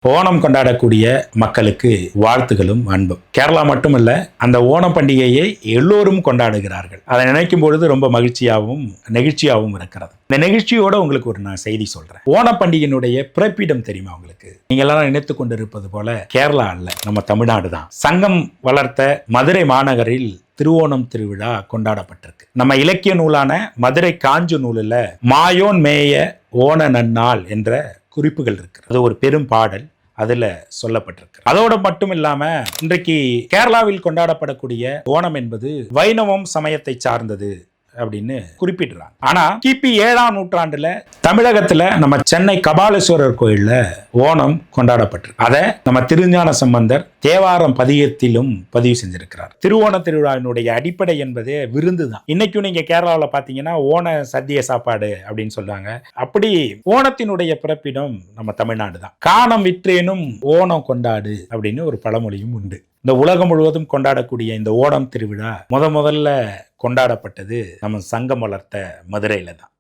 ஓணம் கொண்டாடக்கூடிய மக்களுக்கு வாழ்த்துகளும் அன்பும். கேரளா மட்டுமல்ல, அந்த ஓணம் பண்டிகையை எல்லோரும் கொண்டாடுகிறார்கள். அதை நினைக்கும் பொழுது ரொம்ப மகிழ்ச்சியாகவும் நெகிழ்ச்சியாகவும் இருக்கிறது. இந்த நெகிழ்ச்சியோட உங்களுக்கு ஒரு நான் செய்தி சொல்றேன். ஓணம் பண்டிகையினுடைய பிறப்பிடம் தெரியுமா உங்களுக்கு? நீங்க எல்லாம் நினைத்து கொண்டிருப்பது போல கேரளா அல்ல, நம்ம தமிழ்நாடு தான். சங்கம் வளர்த்த மதுரை மாநகரில் திருவோணம் திருவிழா கொண்டாடப்பட்டிருக்கு. நம்ம இலக்கிய நூலான மதுரை காஞ்சு நூலில் மாயோன் மேய ஓண நன்னாள் என்ற குறிப்புகள் இருக்கு. அது ஒரு பெரும் பாடல் அதுல சொல்லப்பட்டிருக்கு. அதோட மட்டும் இல்லாம இன்றைக்கு கேரளாவில் கொண்டாடப்படக்கூடிய ஓணம் என்பது வைணவம் சமயத்தை சார்ந்தது அப்படின்னு குறிப்பிடுறாங்க. ஆனா கிபி 7ஆம் நூற்றாண்டுல தமிழகத்துல நம்ம சென்னை கபாலீஸ்வரர் கோயில்ல ஓணம் கொண்டாடப்பட்டிருக்கு. அதை நம்ம திருஞான சம்பந்தர் தேவாரம் பதிகத்திலும் பதிவு செஞ்சிருக்கிறார். திருவோண திருவிழாவினுடைய அடிப்படை என்பது விருந்து தான். இன்னைக்கும் நீங்க கேரளாவில் பாத்தீங்கன்னா ஓண சத்திய சாப்பாடு அப்படின்னு சொல்றாங்க. அப்படி ஓணத்தினுடைய பிறப்பிடம் நம்ம தமிழ்நாடு தான். காணம் விற்றேனும் ஓணம் கொண்டாடு அப்படின்னு ஒரு பழமொழியும் உண்டு. இந்த உலகம் முழுவதும் கொண்டாடக்கூடிய இந்த ஓணம் திருவிழா முதல்ல கொண்டாடப்பட்டது நம்ம சங்கம் வளர்த்த மதுரையில தான்.